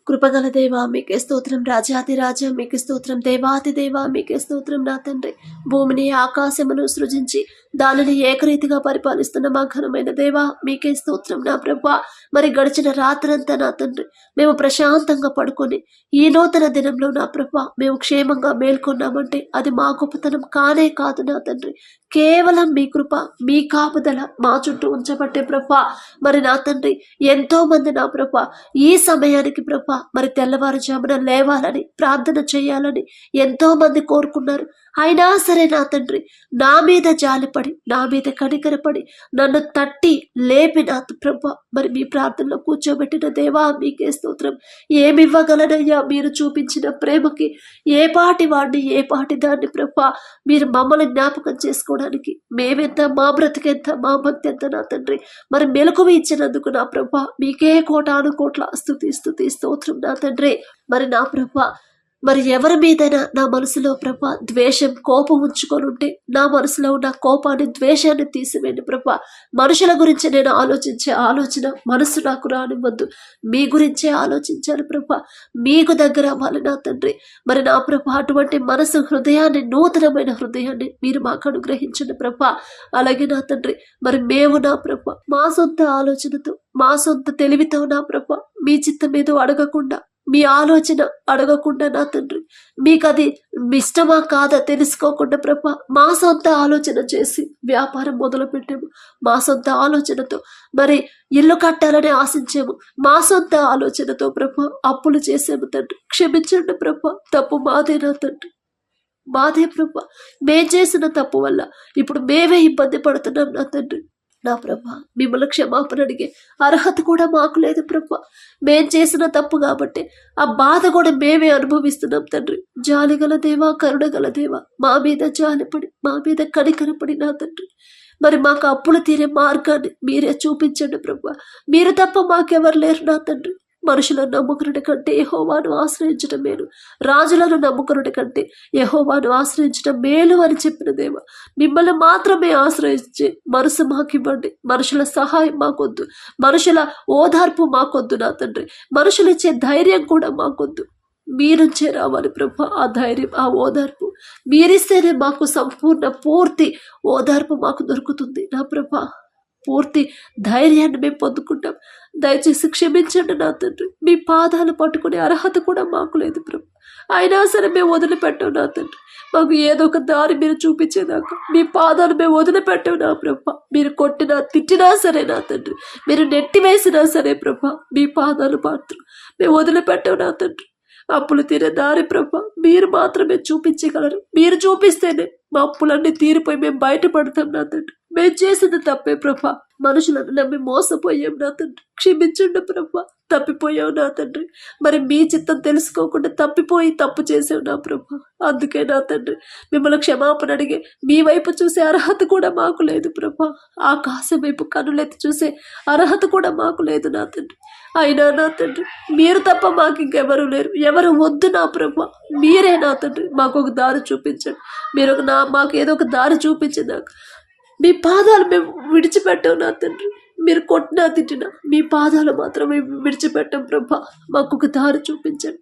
కృపగల దేవా మీకే స్తోత్రం, రాజాది రాజా మీకే స్తోత్రం, దేవాది దేవా మీకే స్తోత్రం. నా తండ్రి, భూమిని ఆకాశమును సృజించి దానిని ఏకరీతిగా పరిపాలిస్తున్న మా ఘనమైన దేవా మీకే స్తోత్రం. నా ప్రభా, మరి గడిచిన రాత్రంతా నా తండ్రి మేము ప్రశాంతంగా పడుకొని ఈ నూతన దినంలో నా ప్రభా మేము క్షేమంగా మేల్కొన్నామంటే అది మా గొప్పతనం కానే కాదు నా తండ్రి, కేవలం మీ కృప, మీ కాపుదల మా చుట్టూ ఉంచబట్టే ప్రభా. మరి నా తండ్రి, ఎంతో మంది నా ప్రభా ఈ సమయానికి ప్రభా మరి తెల్లవారుజామున లేవాలని ప్రార్థన చేయాలని ఎంతో మంది కోరుకున్నారు. అయినా సరే నా తండ్రి, నా మీద జాలిపడి నా మీద కనికరపడి నన్ను తట్టి లేపి నా ప్రభా మరి మీ ప్రార్థనలో కూర్చోబెట్టిన దేవా మీకే స్తోత్రం. ఏమివ్వగలనయ్యా మీరు చూపించిన ప్రేమకి? ఏ పాటి వాడిని ఏ పాటి దాన్ని ప్రభా మీరు మమ్మల్ని జ్ఞాపకం చేసుకోవడానికి మేమెంత, మా బ్రతికెంత, మా భక్తి ఎంత నా తండ్రి. మరి మెలకువ ఇచ్చినందుకు నా ప్రభా మీకే కోటాను కోట్ల స్తుతి స్తోత్రం నా తండ్రి. మరి నా ప్రభా మరి ఎవరి మీదైనా నా మనసులో ప్రభా ద్వేషం, కోపం ఉంచుకొని ఉంటే నా మనసులో ఉన్న కోపాన్ని, ద్వేషాన్ని తీసివేయండి ప్రభా. మనుషుల గురించి నేను ఆలోచించే ఆలోచన మనసు నాకు రానివ్వద్దు, మీ గురించే ఆలోచించాలి ప్రభా. మీకు దగ్గర అవ్వాలి నా తండ్రి. మరి నా ప్రభా అటువంటి మనసు, హృదయాన్ని, నూతనమైన హృదయాన్ని మీరు మాకు అనుగ్రహించండి ప్రభా. అలాగే నా తండ్రి, మరి మేము నా ప్రభా మా సొంత ఆలోచనతో, మా సొంత తెలివితో నా ప్రభా మీ చిత్తం ఏదో అడగకుండా, మీ ఆలోచన అడగకుండా నా తండ్రి మీకు అది ఇష్టమా కాదా తెలుసుకోకుండా ప్రభా మా సొంత ఆలోచన చేసి వ్యాపారం మొదలు పెట్టాము. మా సొంత ఆలోచనతో మరి ఇల్లు కట్టాలని ఆశించాము. మా సొంత ఆలోచనతో ప్రభా అప్పులు చేసాము తండ్రి. క్షమించండి ప్రభా, తప్పు మాదే నా తండ్రి, మాదే ప్రభా. మేం చేసిన తప్పు వల్ల ఇప్పుడు మేమే ఇబ్బంది పడుతున్నాం నా తండ్రి. నా ప్రభా మిమ్మల్ని క్షమాపణ అడిగే అర్హత కూడా మాకు లేదు ప్రభా. మేం చేసిన తప్పు కాబట్టి ఆ బాధ కూడా మేమే అనుభవిస్తున్నాం తండ్రి. జాలిగల దేవా, కరుణగల దేవా, మా మీద జాలిపడి, మా మీద కనికరపడి నా తండ్రి మరి మాకు అప్పులు తీరే మార్గాన్ని మీరే చూపించండి ప్రభా. మీరు తప్ప మాకెవరు లేరు నా తండ్రి. మనుషులను నమ్ముకున్నటి కంటే యెహోవాను ఆశ్రయించడం మేలు, రాజులను నమ్ముకున్నటి కంటే యెహోవాను ఆశ్రయించడం మేలు అని చెప్పిన దేవ, మిమ్మల్ని మాత్రమే ఆశ్రయించి మనసు మాకివ్వండి. మనుషుల సహాయం మాకొద్దు, మనుషుల ఓదార్పు మాకొద్దు నా తండ్రి, మనుషులు ఇచ్చే ధైర్యం కూడా మాకొద్దు. మీరుంచే రావాలి ప్రభా. ఆ ధైర్యం, ఆ ఓదార్పు మీరిస్తేనే మాకు సంపూర్ణ, పూర్తి ఓదార్పు మాకు దొరుకుతుంది నా ప్రభా. పూర్తి ధైర్యాన్ని మేము పొందుకుంటాం. దయచేసి క్షమించండి నా తండ్రి. మీ పాదాలు పట్టుకునే అర్హత కూడా మాకు లేదు ప్రభు. అయినా సరే మేము వదిలిపెట్టాం నా తండ్రి. మాకు ఏదో ఒక దారి మీరు చూపించేదాకా మీ పాదాలు మేము వదిలిపెట్టాం నా ప్రభ. మీరు కొట్టినా, తిట్టినా సరే నా తండ్రి, మీరు నెట్టివేసినా సరే ప్రభ, మీ పాదాలు మాత్రం మేము వదిలిపెట్టాం నా తండ్రి. అప్పులు తీరే దారి ప్రభ మీరు మాత్రమే చూపించగలరు. మీరు చూపిస్తేనే మా అప్పులన్నీ తీరిపోయి మేము బయటపడతాం నా తండ్రి. మేము చేసింది తప్పే ప్రభ, మనుషులను నమ్మి మోసపోయాం నా తండ్రి. క్షమించండి ప్రభ, తప్పిపోయావు నా తండ్రి. మరి మీ చిత్తం తెలుసుకోకుండా తప్పిపోయి తప్పు చేసావు నా ప్రభ. అందుకే నా తండ్రి మిమ్మల్ని క్షమాపణ అడిగే మీ వైపు చూసే అర్హత కూడా మాకు లేదు ప్రభ. ఆకాశం వైపు కనులెత్తి చూసే అర్హత కూడా మాకు లేదు నా తండ్రి. అయినా నా తండ్రి మీరు తప్ప మాకు ఇంకెవరు లేరు, ఎవరు వద్దు నా ప్రభ. మీరే నా తండ్రి మాకు ఒక దారి చూపించండి. మీరు మాకు ఏదో ఒక దారి చూపించినాక మీ పాదాలు మేము విడిచిపెట్టాం నా తండ్రి. మీరు కొట్టినా తిట్టినా మీ పాదాలు మాత్రమే విడిచిపెట్టాం ప్రభా. మాకు ఒక దారి చూపించండి.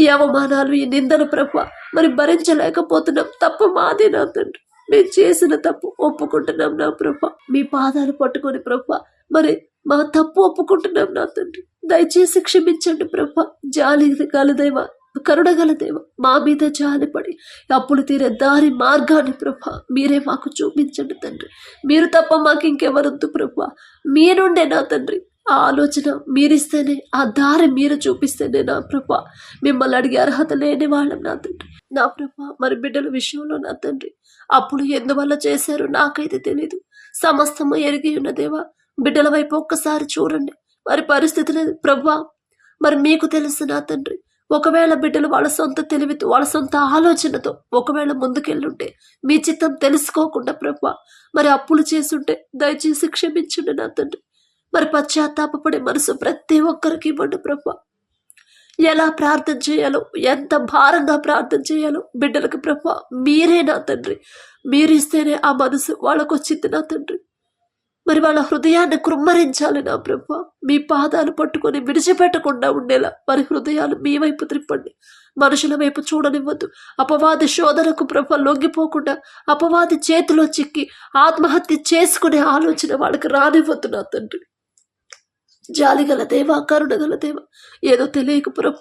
ఈ అవమానాలు, ఈ నిందలు ప్రభా మరి భరించలేకపోతున్నాం. తప్పు మాదే నా తండ్రి. మేము చేసిన తప్పు ఒప్పుకుంటున్నాం నా ప్రభా. మీ పాదాలు పట్టుకొని ప్రభా మరి మా తప్పు ఒప్పుకుంటున్నాం నా తండ్రి. దయచేసి క్షమించండి ప్రభా. జాలి గలదేవా, కరుణగల దేవ, మా మీద జాలిపడి అప్పులు తీరే దారి మార్గాన్ని ప్రభా మీరే మాకు చూపించండి తండ్రి. మీరు తప్ప మాకు ఇంకెవరొద్దు ప్రభా. మీ నుండే నా తండ్రి ఆ ఆలోచన మీరిస్తేనే, ఆ దారి మీరు చూపిస్తేనే నా ప్రభా మిమ్మల్ని అడిగే అర్హత లేని వాళ్ళం నా తండ్రి. నా ప్రభా మరి బిడ్డల విషయంలో నా తండ్రి అప్పులు ఎందువల్ల చేశారు నాకైతే తెలీదు. సమస్తము ఎరిగి ఉన్న దేవా, బిడ్డల వైపు ఒక్కసారి చూడండి. మరి పరిస్థితులు ప్రభా మరి మీకు తెలుసు నా తండ్రి. ఒకవేళ బిడ్డలు వాళ్ళ సొంత తెలివితో, వాళ్ళ సొంత ఆలోచనతో ఒకవేళ ముందుకెళ్ళుంటే, మీ చిత్తం తెలుసుకోకుండా ప్రభా మరి అప్పులు చేసుంటే దయచేసి క్షమించండి నా తండ్రి. మరి పశ్చాత్తాపపడే మనసు ప్రతి ఒక్కరికి ఇవ్వండి ప్రభా. ఎలా ప్రార్థన చేయాలో, ఎంత భారంగా ప్రార్థన చేయాలో బిడ్డలకు ప్రభా మీరే నా తండ్రి. మీరు ఇస్తేనే ఆ మనసు వాళ్ళకు వచ్చింది నా తండ్రి. మరి వాళ్ళ హృదయాన్ని కృమ్మరించాలి నా ప్రభా. మీ పాదాలు పట్టుకొని విడిచిపెట్టకుండా ఉండేలా వారి హృదయాలు మీ వైపు త్రిప్పండి. మనుషుల వైపు చూడనివ్వద్దు. అపవాది శోధనకు ప్రభ లొంగిపోకుండా అపవాది చేతిలో చిక్కి ఆత్మహత్య చేసుకునే ఆలోచన వాళ్ళకి రానివ్వద్దు నా తండ్రి. జాలిగల దేవా, కరుణగల దేవా, ఏదో తెలియక ప్రభ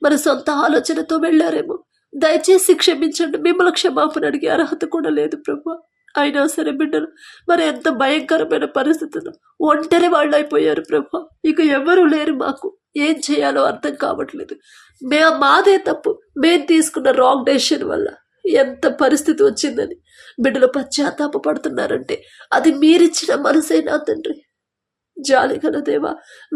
మన సొంత ఆలోచనతో వెళ్ళారేమో, దయచేసి క్షమించండి. మిమ్మల్ని క్షమాపణ అడిగే అర్హత కూడా లేదు ప్రభా. అయినా సరే బిడ్డలు మరి ఎంత భయంకరమైన పరిస్థితులు, ఒంటరి వాళ్ళు అయిపోయారు ప్రభా. ఇక ఎవరు లేరు, మాకు ఏం చేయాలో అర్థం కావట్లేదు. మాదే తప్పు, మేము తీసుకున్న రాంగ్ డెసిషన్ వల్ల ఎంత పరిస్థితి వచ్చిందని బిడ్డలు పశ్చాత్తాప పడుతున్నారంటే అది మీరిచ్చిన మనసే నా తండ్రి. జాలిగల దేవా,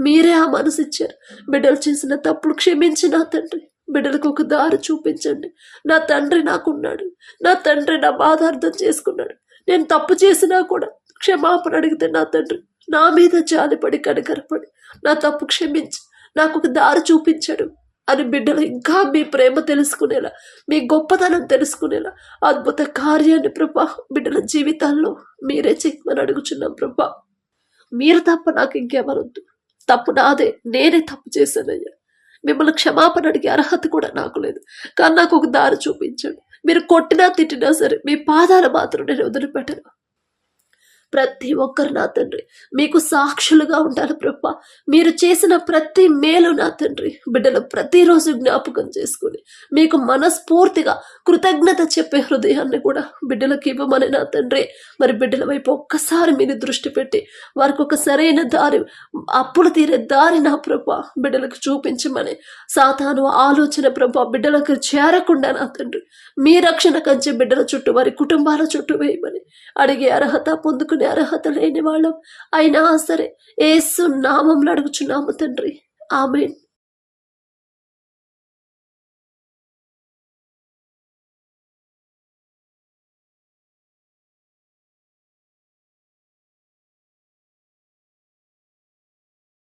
మీరే ఆ మనసు ఇచ్చారు. బిడ్డలు చేసిన తప్పులు క్షమించి నా తండ్రి బిడ్డలకు ఒక దారి చూపించండి. నా తండ్రి నాకున్నాడు, నా తండ్రి నా బాధ అర్థం చేసుకున్నాడు. నేను తప్పు చేసినా కూడా క్షమాపణ అడిగితే నా తండ్రి నా మీద జాలిపడి కనికరపడి నా తప్పు క్షమించి నాకు ఒక దారి చూపించాడు అని బిడ్డలు ఇంకా మీ ప్రేమ తెలుసుకునేలా, మీ గొప్పతనం తెలుసుకునేలా అద్భుత కార్యాన్ని ప్రభా బిడ్డల జీవితాల్లో మీరే చెయ్యమని అడుగుచున్నాం ప్రభా. మీరు తప్ప నాకు ఇంకెవరొద్దు. తప్పు నాదే, నేనే తప్పు చేశానయ్యా. మిమ్మల్ని క్షమాపణ అడిగే అర్హత కూడా నాకు లేదు, కానీ నాకు ఒక దారి చూపించండి. మీరు కొట్టినా తిట్టినా సరే మీ పాదాలు మాత్రం నేను వదిలిపెట్టను. ప్రతి ఒక్కరు నా తండ్రి మీకు సాక్షులుగా ఉండాలి ప్రభా. మీరు చేసిన ప్రతి మేలు నా తండ్రి బిడ్డలు ప్రతిరోజు జ్ఞాపకం చేసుకుని మీకు మనస్ఫూర్తిగా కృతజ్ఞత చెప్పే హృదయాన్ని కూడా బిడ్డలకు ఇవ్వమని నా తండ్రి. మరి బిడ్డల వైపు ఒక్కసారి మీరు దృష్టి పెట్టి వారికి ఒక సరైన దారి, అప్పులు తీరే దారి నా ప్రభా బిడ్డలకు చూపించమని, సాతాను ఆలోచన ప్రభా బిడ్డలకు చేరకుండా నా తండ్రి మీ రక్షణ కంచె బిడ్డల చుట్టూ వారి కుటుంబాల చుట్టూ వేయమని అడిగే అర్హత, పొందుకునే అర్హత లేని వాళ్ళం అయినా సరే యేసు నామంలో అడుగుచున్నాము తండ్రి. ఆమేన్.